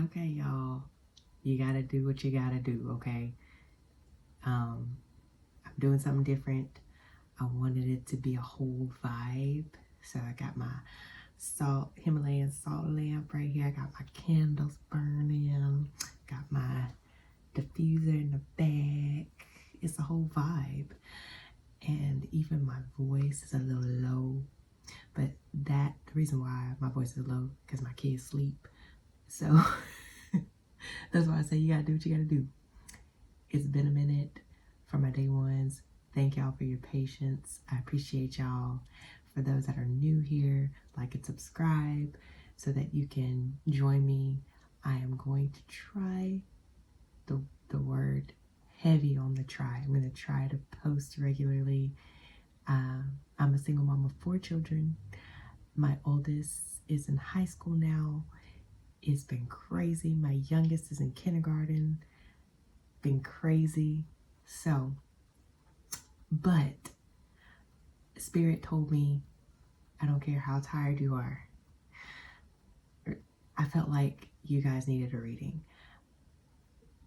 Okay, y'all. You gotta do what you gotta do, okay? I'm doing something different. I wanted it to be a whole vibe. So I got my Himalayan salt lamp right here. I got my candles burning. Got my diffuser in the back. It's a whole vibe. And even my voice is a little low. But the reason why my voice is low, because my kids sleep. So that's why I say you gotta do what you gotta do. It's been a minute for my day ones. Thank y'all for your patience. I appreciate y'all. For those that are new here, like and subscribe so that you can join me. I am going to try the word heavy on the try. I'm going to try to post regularly. I'm a single mom of 4 children. My oldest is in high school now. It's been crazy. My youngest is in kindergarten. Been crazy. So, but Spirit told me, I don't care how tired you are. I felt like you guys needed a reading.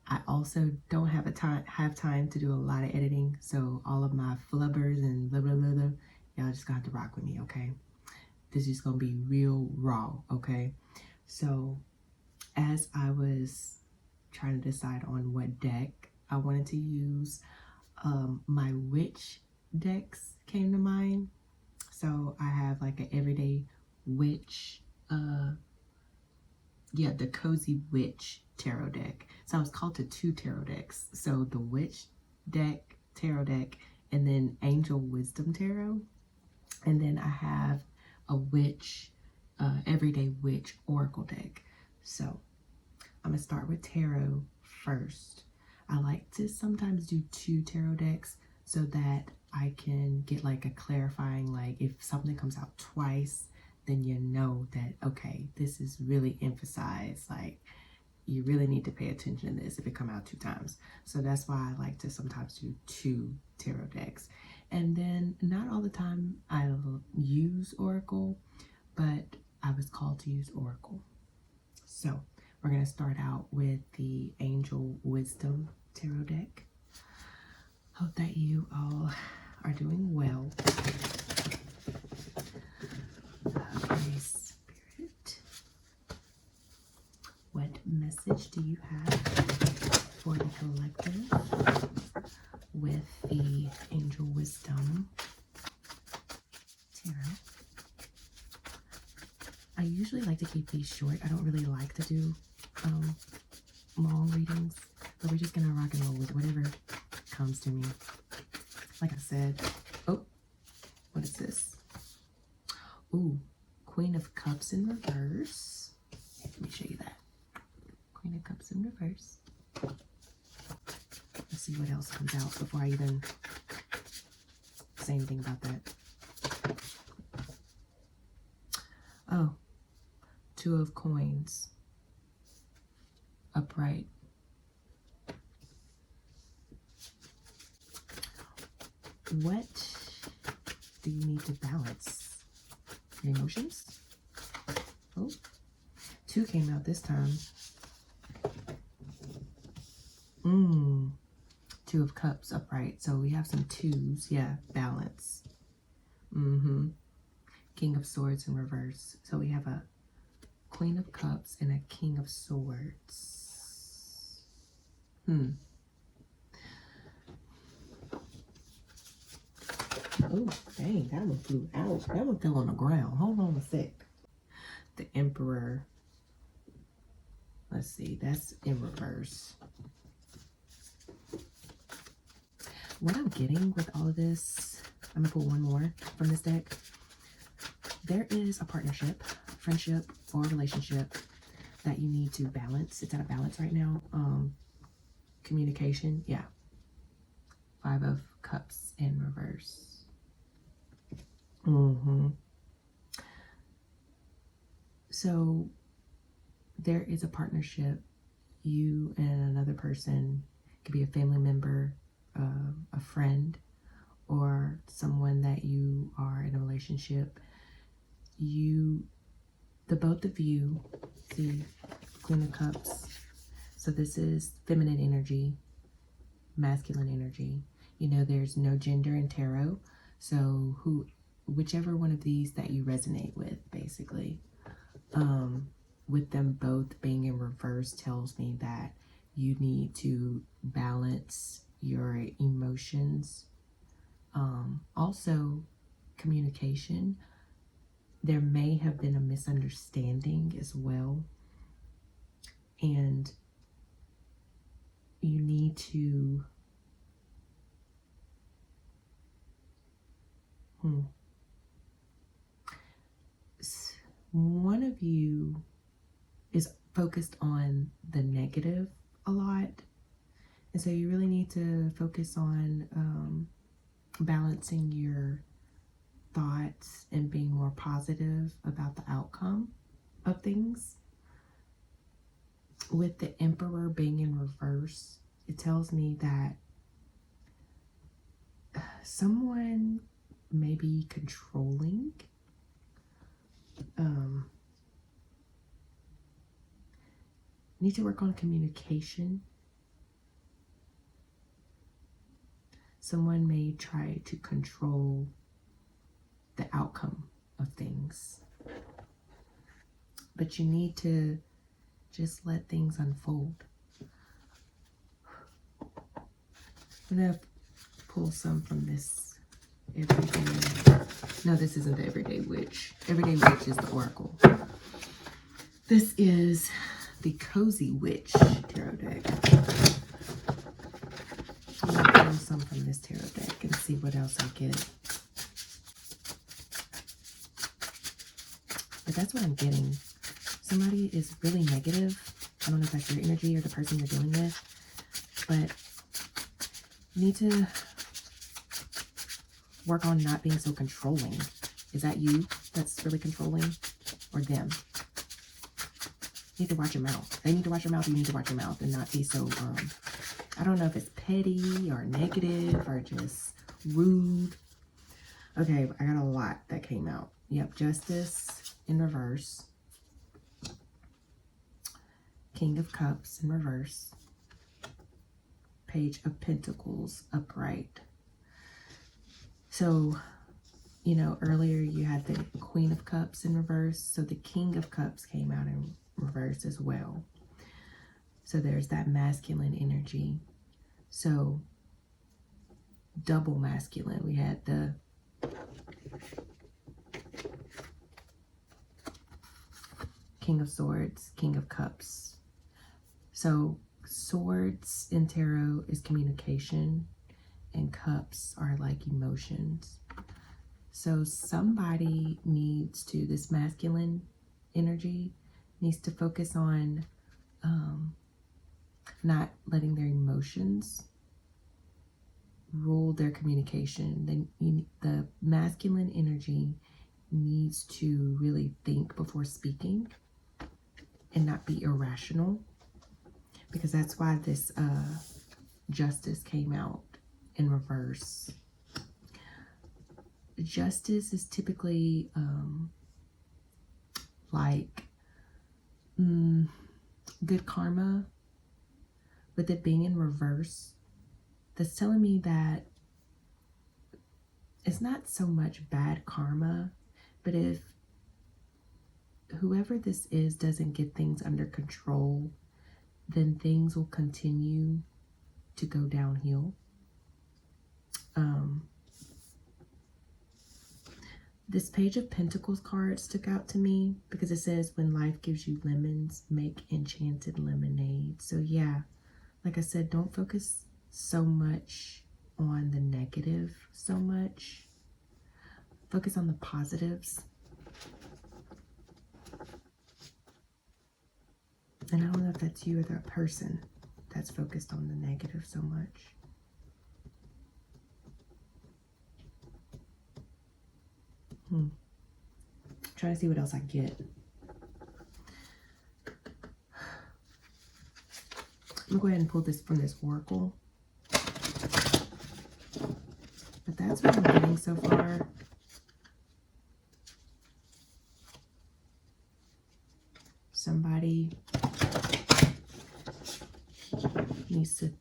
I also don't have time to do a lot of editing, so all of my flubbers and blah blah blah, blah, y'all just gonna have to rock with me, okay? This is gonna be real raw, okay? So as I was trying to decide on what deck I wanted to use, my witch decks came to mind. So I have like an everyday witch, the Cozy Witch tarot deck. So I was called to 2 tarot decks. So the witch deck, tarot deck, and then Angel Wisdom Tarot. And then I have a witch, everyday witch oracle deck. So I'm gonna start with tarot first. I like to sometimes do 2 tarot decks so that I can get like a clarifying, like if something comes out twice, then you know that, okay, this is really emphasized, like you really need to pay attention to this if it come out 2 times. So that's why I like to sometimes do 2 tarot decks. And then not all the time I'll use Oracle, but I was called to use Oracle. So we're gonna start out with the Angel Wisdom Tarot deck. Hope that you all are doing well. Okay, Spirit, what message do you have for the collective with the Angel Wisdom Tarot? I usually like to keep these short. I don't really like to do long readings, but we're just gonna rock and roll with whatever comes to me. Like I said, oh, what is this? Ooh, Queen of Cups in reverse. Let me show you that. Queen of Cups in reverse. Let's see what else comes out before I even say anything about that. Oh, 2 of Coins. Upright. What do you need to balance? Your emotions? Oh, 2 came out this time. 2 of Cups upright. So we have some 2s. Yeah, balance. King of Swords in reverse. So we have a Queen of Cups and a King of Swords. Oh, dang, that one flew out. That one fell on the ground. Hold on a sec. The Emperor. Let's see, that's in reverse. What I'm getting with all of this, I'm gonna pull one more from this deck. There is a partnership, friendship, or relationship that you need to balance. It's at a balance right now. Communication, yeah. 5 of Cups in reverse. So there is a partnership. You and another person, could be a family member, a friend, or someone that you are in a relationship. The both of you, see, Queen of Cups. So this is feminine energy, masculine energy. You know, there's no gender in tarot. So whichever one of these that you resonate with, basically. With them both being in reverse tells me that you need to balance your emotions. Also, communication. There may have been a misunderstanding as well. And you need to one of you is focused on the negative a lot. And so you really need to focus on balancing your thoughts and being more positive about the outcome of things. With the Emperor being in reverse, it tells me that someone may be controlling. Need to work on communication. Someone may try to control the outcome of things. But you need to just let things unfold. I'm going to pull some from this everyday. No, this isn't the Everyday Witch. Everyday Witch is the Oracle. This is the Cozy Witch tarot deck. I'm going to pull some from this tarot deck and see what else I get. But that's what I'm getting. Somebody is really negative. I don't know if that's your energy or the person you're dealing with, but you need to work on not being so controlling. Is that you that's really controlling, or them? You need to watch your mouth. They need to watch your mouth. You need to watch your mouth and not be so, I don't know if it's petty or negative or just rude. Okay, I got a lot that came out. Yep, Justice in reverse. King of Cups in reverse. Page of Pentacles upright. So, you know, earlier you had the Queen of Cups in reverse. So the King of Cups came out in reverse as well. So there's that masculine energy. So double masculine. We had the King of Swords, King of Cups. So swords in tarot is communication, and cups are like emotions. So somebody needs to, this masculine energy needs to focus on not letting their emotions rule their communication. The masculine energy needs to really think before speaking and not be irrational, because that's why this Justice came out in reverse. Justice is typically like good karma. With it being in reverse, that's telling me that it's not so much bad karma, but if whoever this is doesn't get things under control, then things will continue to go downhill. This Page of Pentacles card stuck out to me because it says, when life gives you lemons, make enchanted lemonade. So yeah, like I said, don't focus so much on the negative so much. Focus on the positives. And I don't know if that's you or that person that's focused on the negative so much. Trying to see what else I get. I'm gonna go ahead and pull this from this Oracle. But that's what I'm getting so far. Somebody needs to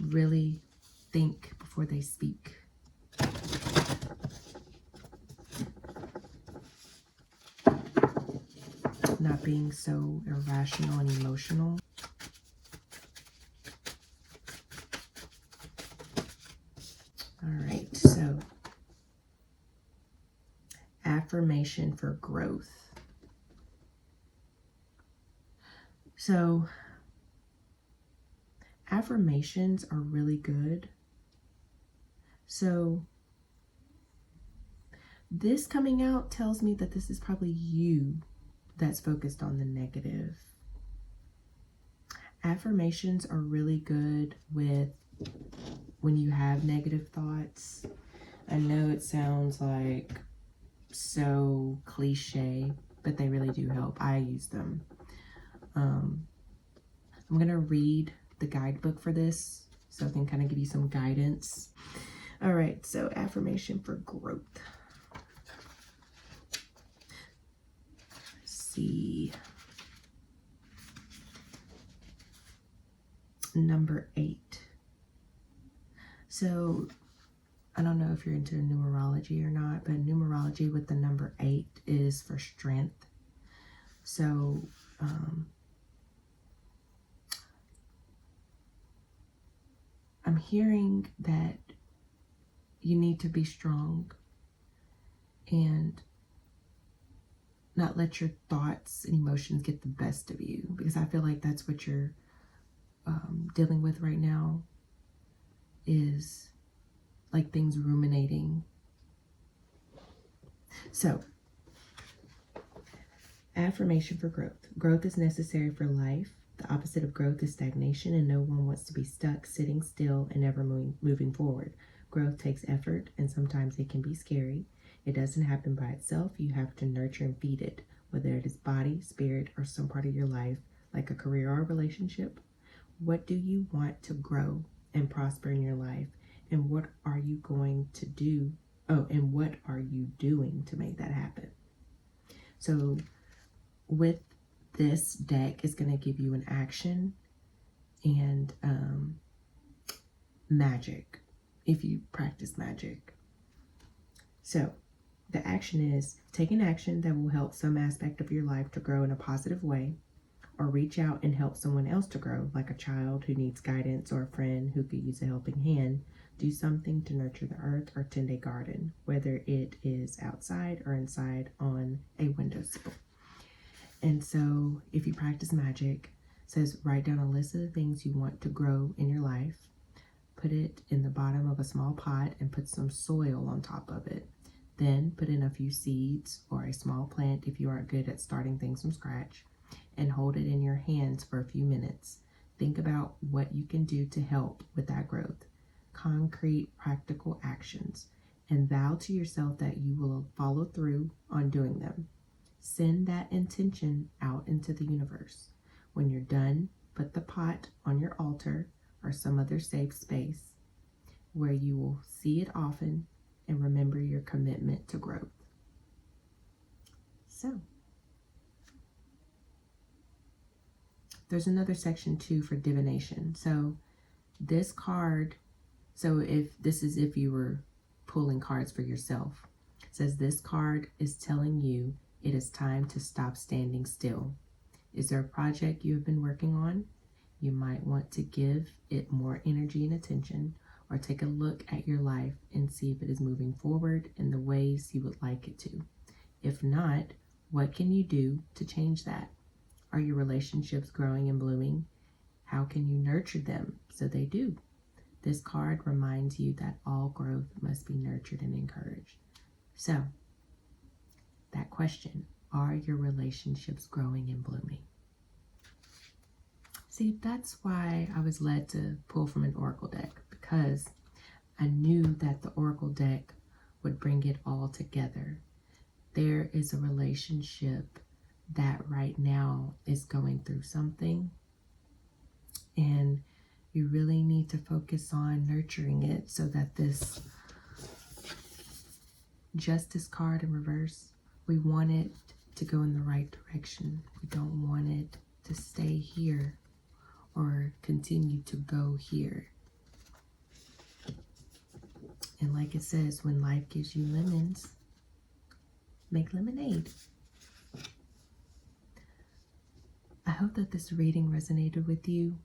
really think before they speak. Not being so irrational and emotional. All right, so affirmation for growth. So affirmations are really good. So this coming out tells me that this is probably you that's focused on the negative. Affirmations are really good with when you have negative thoughts. I know it sounds like so cliche, but they really do help. I use them. I'm going to read the guidebook for this so I can kind of give you some guidance. All right, so affirmation for growth. Let's see. Number 8. So I don't know if you're into numerology or not, but numerology with the number 8 is for strength. So I'm hearing that you need to be strong and not let your thoughts and emotions get the best of you, because I feel like that's what you're dealing with right now, is like things ruminating. So, affirmation for growth. Growth is necessary for life. The opposite of growth is stagnation, and no one wants to be stuck, sitting still, and never moving forward. Growth takes effort, and sometimes it can be scary. It doesn't happen by itself. You have to nurture and feed it, whether it is body, spirit, or some part of your life, like a career or a relationship. What do you want to grow and prosper in your life? And what are you going to do? Oh, and what are you doing to make that happen? So with this deck, is going to give you an action and magic, if you practice magic. So the action is take an action that will help some aspect of your life to grow in a positive way, or reach out and help someone else to grow, like a child who needs guidance or a friend who could use a helping hand. Do something to nurture the earth or tend a garden, whether it is outside or inside on a windowsill. And so if you practice magic, it says write down a list of the things you want to grow in your life. Put it in the bottom of a small pot and put some soil on top of it. Then put in a few seeds or a small plant if you aren't good at starting things from scratch, and hold it in your hands for a few minutes. Think about what you can do to help with that growth. Concrete, practical actions, and vow to yourself that you will follow through on doing them. Send that intention out into the universe. When you're done, put the pot on your altar or some other safe space where you will see it often, and remember your commitment to growth. So, there's another section too for divination. So this card, so if you were pulling cards for yourself, it says this card is telling you it is time to stop standing still. Is there a project you have been working on? You might want to give it more energy and attention, or take a look at your life and see if it is moving forward in the ways you would like it to. If not, what can you do to change that? Are your relationships growing and blooming? How can you nurture them so they do? This card reminds you that all growth must be nurtured and encouraged. So, that question, are your relationships growing and blooming? See, that's why I was led to pull from an oracle deck, because I knew that the oracle deck would bring it all together. There is a relationship that right now is going through something, and you really need to focus on nurturing it so that this Justice card in reverse, we want it to go in the right direction. We don't want it to stay here or continue to go here. And like it says, when life gives you lemons, make lemonade. I hope that this reading resonated with you.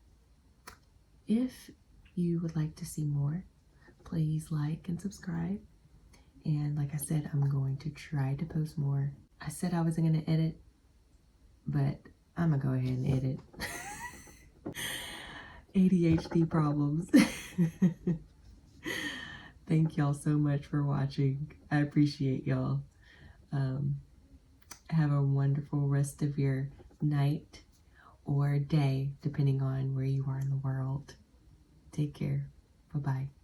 If you would like to see more, please like and subscribe. And like I said, I'm going to try to post more. I said I wasn't going to edit, but I'm going to go ahead and edit. ADHD problems. Thank y'all so much for watching. I appreciate y'all. Have a wonderful rest of your night or day, depending on where you are in the world. Take care. Bye-bye.